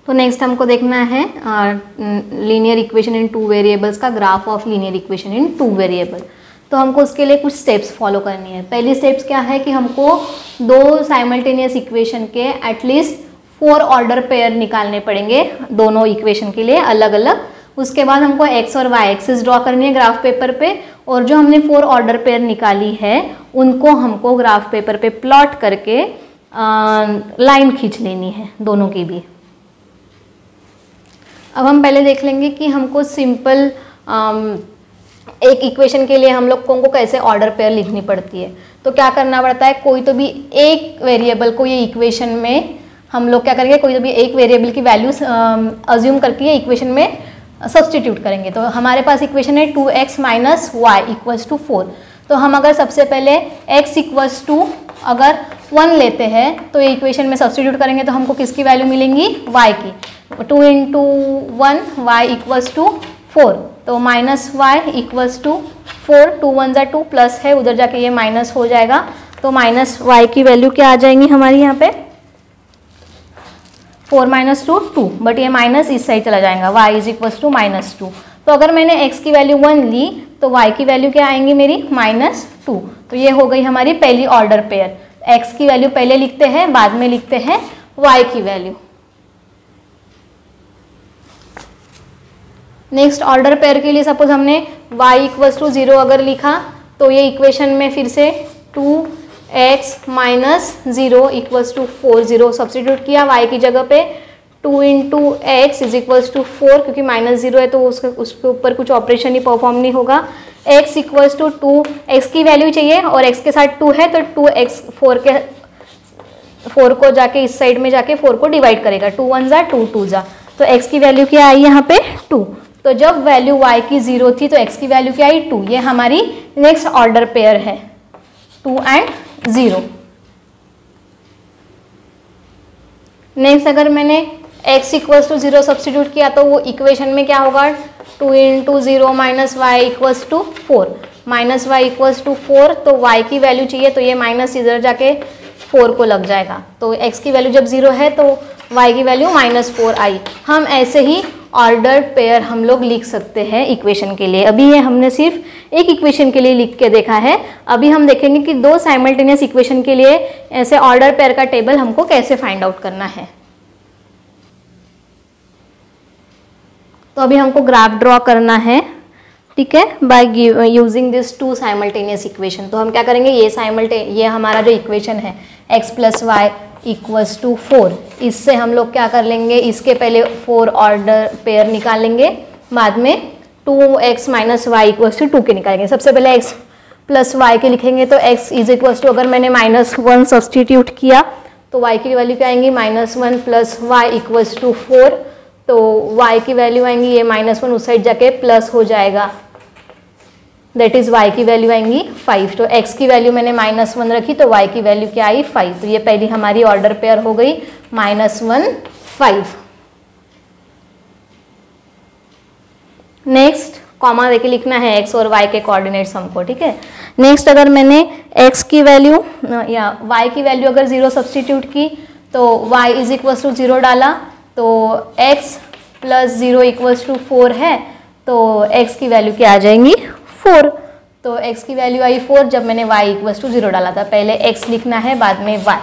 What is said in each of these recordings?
तो नेक्स्ट हमको देखना है linear equation in two variables का graph of linear equation in two variable. तो हमको उसके लिए कुछ स्टेप्स फॉलो करनी है। पहली स्टेप्स क्या है कि हमको दो साइमल्टेनियस इक्वेशन के एटलीस्ट 4 ऑर्डर पेयर निकालने पड़ेंगे दोनों इक्वेशन के लिए अलग अलग। उसके बाद हमको एक्स और वाई एक्सिस ड्रॉ करनी है ग्राफ पेपर पे, और जो हमने 4 ऑर्डर पेयर निकाली है उनको हमको ग्राफ पेपर पे प्लॉट करके लाइन खींच लेनी है दोनों की भी। अब हम पहले देख लेंगे कि हमको सिंपल एक इक्वेशन के लिए हम लोग को कैसे ऑर्डर पेयर लिखनी पड़ती है। तो क्या करना पड़ता है, कोई तो भी एक वेरिएबल को ये इक्वेशन में हम लोग क्या करेंगे, कोई तो भी एक वेरिएबल की वैल्यू अज्यूम करके ये इक्वेशन में सब्सटीट्यूट करेंगे। तो हमारे पास इक्वेशन है 2x minus y equals to 4। तो हम अगर सबसे पहले x इक्वल्स टू अगर 1 लेते हैं तो ये इक्वेशन में सब्सटीट्यूट करेंगे तो हमको किसकी वैल्यू मिलेंगी, y की। 2 इंटू 1 y इक्वल्स टू 4, तो माइनस वाई इक्वल्स टू 4, 2 1 जा 2 प्लस है उधर जाके ये माइनस हो जाएगा। तो माइनस वाई की वैल्यू क्या आ जाएंगी हमारी यहाँ पे 4 माइनस 2 2, बट ये माइनस इस साइड चला जाएगा, y इज इक्वल्स टू -2। तो अगर मैंने x की वैल्यू 1 ली तो y की वैल्यू क्या आएंगी मेरी -2। तो ये हो गई हमारी पहली ऑर्डर पेयर। x की वैल्यू पहले लिखते हैं, बाद में लिखते हैं y की वैल्यू। नेक्स्ट ऑर्डर पेयर के लिए सपोज हमने y इक्वल्स टू 0 अगर लिखा तो ये इक्वेशन में फिर से 2x minus 0 equals to 4, 0 substitute किया y की जगह पे। 2 into x is equals to 4, क्योंकि -0 है तो उसके ऊपर कुछ ऑपरेशन ही परफॉर्म नहीं होगा। x इक्वल्स टू 2, x की वैल्यू चाहिए और x के साथ 2 है तो 2x 4 को जाके इस साइड में जाके 4 को डिवाइड करेगा, 2 1 जा 2 2 जा, तो x की वैल्यू क्या आई यहाँ पे 2। तो जब वैल्यू y की 0 थी तो x की वैल्यू क्या आई 2। ये हमारी नेक्स्ट ऑर्डर पेयर है 2 एंड 0। नेक्स्ट अगर मैंने x इक्वल्स टू 0 सब्सटीट्यूट किया तो वो इक्वेशन में क्या होगा 2 into 0 minus y equals to 4, minus y equals to 4, तो y की वैल्यू चाहिए तो ये माइनस इधर जाके 4 को लग जाएगा। तो x की वैल्यू जब 0 है तो y की वैल्यू -4 आई। हम ऐसे ही ऑर्डर पेयर हम लोग लिख सकते हैं इक्वेशन के लिए। अभी ये हमने सिर्फ एक इक्वेशन के लिए लिख के देखा है। अभी हम देखेंगे कि दो साइमल्टेनियस इक्वेशन के लिए ऐसे ऑर्डर पेयर का टेबल हमको कैसे फाइंड आउट करना है। तो अभी हमको ग्राफ ड्रॉ करना है, ठीक है, by using this 2 simultaneous equation. तो हम क्या करेंगे, ये हमारा जो इक्वेशन है x plus y equals to 4, इससे हम लोग क्या कर लेंगे, इसके पहले 4 ऑर्डर पेयर निकालेंगे, बाद में 2x minus y equals to 2 के निकालेंगे। सबसे पहले x प्लस वाई के लिखेंगे तो x इज इक्वल्स टू, अगर मैंने -1 सब्सटीट्यूट किया तो y की वैल्यू क्या आएंगी -1 प्लस वाई इक्वल्स टू 4, तो y की वैल्यू आएंगी ये -1 उस साइड जाके प्लस हो जाएगा, दैट इज y की वैल्यू आएंगी 5। तो x की वैल्यू मैंने -1 रखी तो y की वैल्यू क्या आई 5। तो ये पहली हमारी ऑर्डर पेयर हो गई -1 5। नेक्स्ट कॉमा देके लिखना है x और y के कोऑर्डिनेट्स हमको, ठीक है। नेक्स्ट अगर मैंने x की वैल्यू या y की वैल्यू अगर 0 सब्सटीट्यूट की तो y इज इक्वल्स टू 0 डाला तो x प्लस 0 इक्वल्स टू 4 है, तो x की वैल्यू क्या आ जाएंगी 4। तो x की वैल्यू आई 4 जब मैंने y इक्वल्स टू 0 डाला था। पहले x लिखना है बाद में y।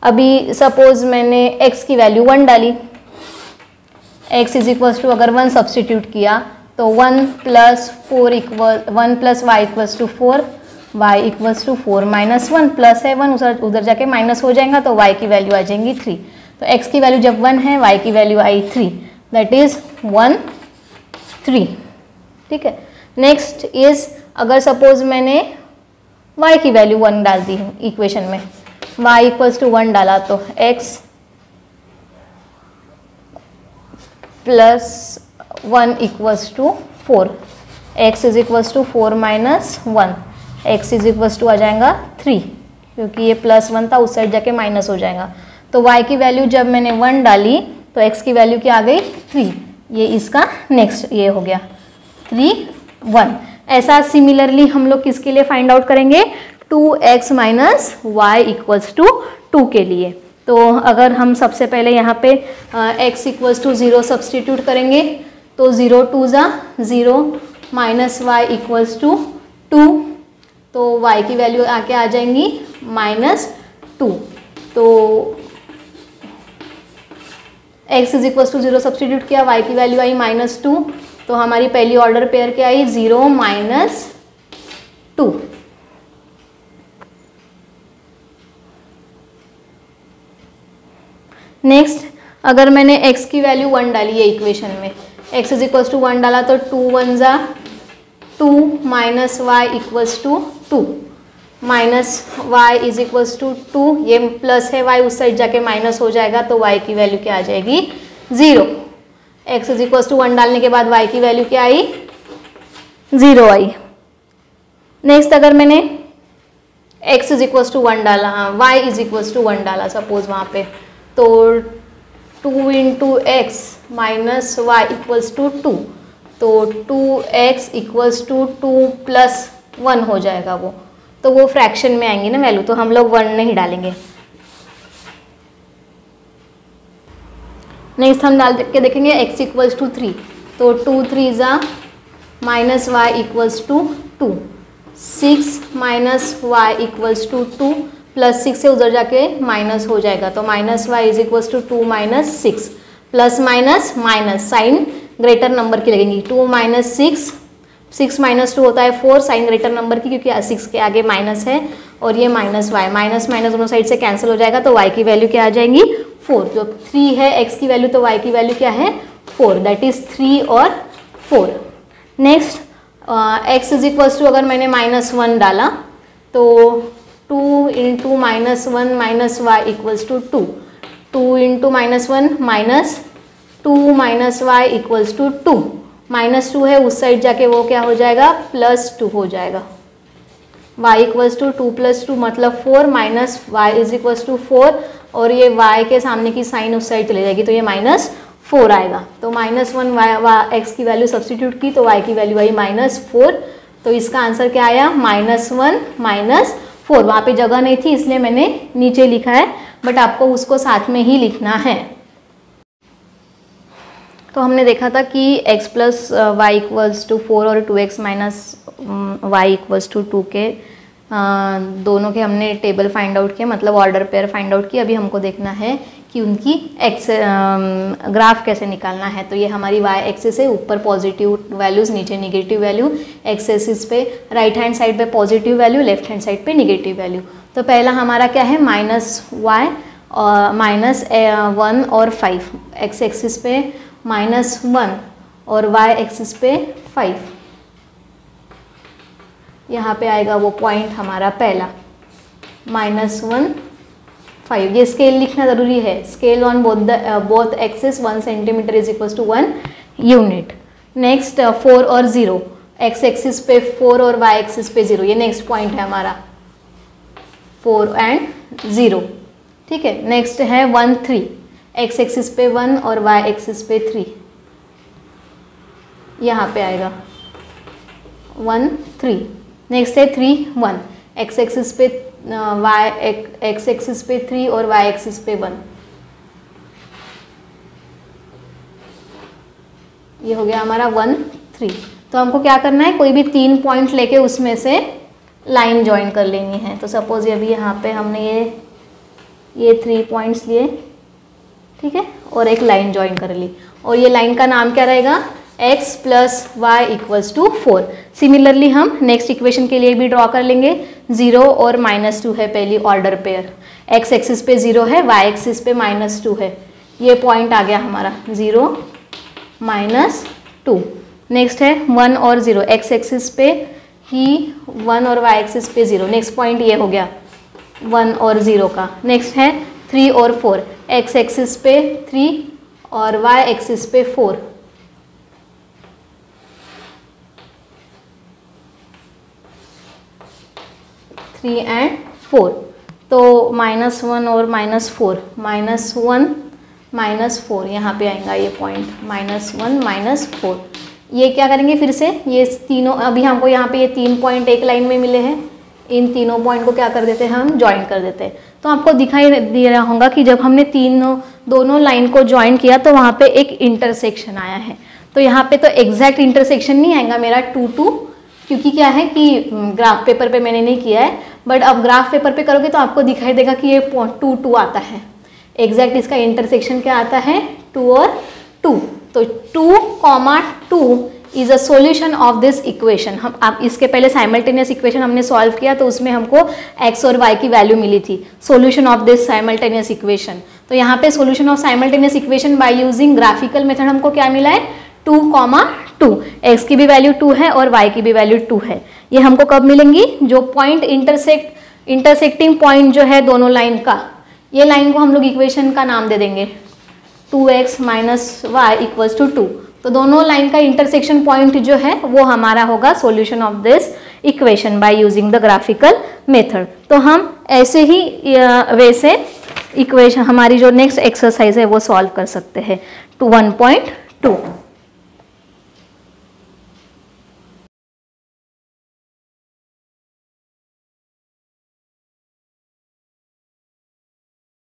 अभी सपोज मैंने x की वैल्यू 1 डाली, x इज इक्वल्स टू अगर 1 सब्सटीट्यूट किया तो 1 plus y equals to 4, y equals to 4 -1 plus है 1 उधर जाके माइनस हो जाएगा तो y की वैल्यू आ जाएंगी 3। तो x की वैल्यू जब 1 है y की वैल्यू आई 3, दैट इज 1 3, ठीक है। नेक्स्ट इज अगर सपोज मैंने y की वैल्यू 1 डाल दी है इक्वेशन में, y इक्वल्स टू 1 डाला तो x plus 1 equals to 4, x is equals to 4 minus 1, x is equals to आ जाएगा 3, क्योंकि ये +1 था उस साइड जाके माइनस हो जाएगा। तो y की वैल्यू जब मैंने 1 डाली तो x की वैल्यू क्या आ गई 3, ये इसका नेक्स्ट ये हो गया 3 1। ऐसा सिमिलरली हम लोग किसके लिए फाइंड आउट करेंगे 2x minus y equals to 2 के लिए। तो अगर हम सबसे पहले यहाँ पे x इक्वल्स टू 0 सब्सटीट्यूट करेंगे तो 0 2 ज़ा 0 माइनस वाई इक्वल्स टू 2, तो y की वैल्यू आके आ जाएंगी -2। तो x is equals to 0 substitute किया, y की वैल्यू आई -2, तो हमारी पहली ऑर्डर पेयर क्या आई 0 -2। नेक्स्ट अगर मैंने x की वैल्यू 1 डाली है इक्वेशन में, x इज इक्वल्स टू 1 डाला तो 2 1 ज़ा 2 minus y equals to 2, minus y is equals to 2, ये प्लस है y उस साइड जाके माइनस हो जाएगा तो y की वैल्यू क्या आ जाएगी 0। x इज इक्वल्स टू 1 डालने के बाद y की वैल्यू क्या आई 0 आई। नेक्स्ट अगर मैंने x इज इक्वल्स टू 1 डाला, हाँ y इज इक्वल्स टू 1 डाला सपोज वहाँ पे, तो 2 into x minus y equals to 2, तो 2x इक्वल्स टू 2 प्लस 1 हो जाएगा वो, तो वो फ्रैक्शन में आएंगी ना वैल्यू, तो हम लोग 1 नहीं डालेंगे। नेक्स्ट हम डाल के देखेंगे x इक्वल्स टू 3, तो 2 3 ज़ा minus y equals to 2, 6 minus y equals to 2 plus 6 से उधर जाके माइनस हो जाएगा, तो minus y is equals to 2 minus 6, plus minus minus sign greater number की लगेंगी, 2 माइनस 6, 6 माइनस 2 होता है 4 साइन ग्रेटर नंबर की, क्योंकि 6 के आगे माइनस है और ये माइनस वाई, माइनस माइनस दोनों साइड से कैंसिल हो जाएगा, तो y की वैल्यू क्या आ जाएंगी 4। जो 3 है x की वैल्यू, तो y की वैल्यू क्या है 4, दैट इज 3 और 4। Next x is equals to अगर मैंने -1 डाला तो 2 into -1 minus y equals to 2, 2 into -1 minus 2 minus y equals to 2, -2 है उस साइड जाके वो क्या हो जाएगा +2 हो जाएगा, y इक्वल्स टू 2 + 2 मतलब 4, minus y is equals to 4, और ये y के सामने की साइन उस साइड चली जाएगी तो ये -4 आएगा, तो -1 x की वैल्यू सब्सटीट्यूट की तो y की वैल्यू आई -4, तो इसका आंसर क्या आया -1 -4। वहाँ पे जगह नहीं थी इसलिए मैंने नीचे लिखा है, बट आपको उसको साथ में ही लिखना है। तो हमने देखा था कि x plus y equals to 4 और 2x minus y equals to 2 के दोनों के हमने टेबल फाइंड आउट किया, मतलब ऑर्डर पेयर फाइंड आउट किया। अभी हमको देखना है कि उनकी एक्स ग्राफ कैसे निकालना है। तो ये हमारी y एक्सिस है, ऊपर पॉजिटिव वैल्यूज़ नीचे निगेटिव वैल्यू, एक्स एक्सिस पे राइट हैंड साइड पे positive value, left hand side पे निगेटिव वैल्यू। तो पहला हमारा क्या है -y और -1 और 5, एक्स एक्सिस पे -1 और y एक्सिस पे 5, यहाँ पे आएगा वो पॉइंट हमारा पहला -1 5। ये स्केल लिखना ज़रूरी है, scale on both axis 1 centimetre is equal to 1 unit. Next 4 और 0, एक्स एक्सिस पे 4 और y एक्सिस पे 0, ये नेक्स्ट पॉइंट है हमारा 4 एंड 0, ठीक है। नेक्स्ट है 1 3, एक्स एक्सिस पे 1 और y एक्सिस पे 3, यहाँ पे आएगा 1 3। नेक्स्ट है 3 1, एक्स एक्सिस पे एक्स एक्सिस पे 3 और y एक्सिस पे 1, ये हो गया हमारा 1 3। तो हमको क्या करना है, कोई भी 3 पॉइंट लेके उसमें से लाइन ज्वाइन कर लेनी है। तो सपोज अभी यहाँ पे हमने ये 3 पॉइंट्स लिए, ठीक है, और एक लाइन ज्वाइन कर ली, और ये लाइन का नाम क्या रहेगा, x plus y equals to 4। Similarly हम नेक्स्ट इक्वेशन के लिए भी ड्रॉ कर लेंगे। 0 और -2 है पहली ऑर्डर पेयर, x एक्सिस पे 0 है, y एक्सिस पे -2 है, ये पॉइंट आ गया हमारा 0 -2। नेक्स्ट है 1 और 0, x एक्सिस पे ही 1 और y एक्सिस पे 0, नेक्स्ट पॉइंट ये हो गया 1 और 0 का। नेक्स्ट है 3 और 4, x एक्सिस पे 3 और y एक्सिस पे 4, एंड 4, तो -1 और -4, -1 -4 यहाँ पे आएगा ये पॉइंट, -1 -4। ये क्या करेंगे फिर से, ये तीनों अभी हमको यहाँ पे ये 3 पॉइंट एक लाइन में मिले हैं, इन तीनों पॉइंट को क्या कर देते हैं, हम ज्वाइन कर देते हैं। तो आपको दिखाई दे रहा होगा कि जब हमने दोनों लाइन को ज्वाइन किया तो वहाँ पे एक इंटरसेक्शन आया है। तो यहाँ पे तो एग्जैक्ट इंटरसेक्शन नहीं आएगा मेरा 2 क्योंकि क्या है कि ग्राफ पेपर पे मैंने नहीं किया है, बट अब ग्राफ पेपर पे करोगे तो आपको दिखाई देगा कि ये 2 आता है। एग्जैक्ट इसका इंटरसेक्शन क्या आता है, 2 और 2। तो 2, 2 is a solution of this equation. हम आप इसके पहले साइमल्टेनियस इक्वेशन हमने सॉल्व किया तो उसमें हमको x और y की वैल्यू मिली थी, solution of this simultaneous equation. तो यहाँ पे solution of simultaneous equation by using graphical method हमको क्या मिला है, 2, 2, x की भी वैल्यू 2 है और y की भी वैल्यू 2 है। ये हमको कब मिलेंगी, जो पॉइंट इंटरसेक्टिंग पॉइंट जो है दोनों लाइन का, ये लाइन को हम लोग इक्वेशन का नाम दे देंगे 2x - y = 2। तो दोनों लाइन का इंटरसेक्शन पॉइंट जो है वो हमारा होगा solution of this equation by using the graphical method. तो हम ऐसे ही वैसे इक्वेशन हमारी जो नेक्स्ट एक्सरसाइज है वो सॉल्व कर सकते हैं। 1.2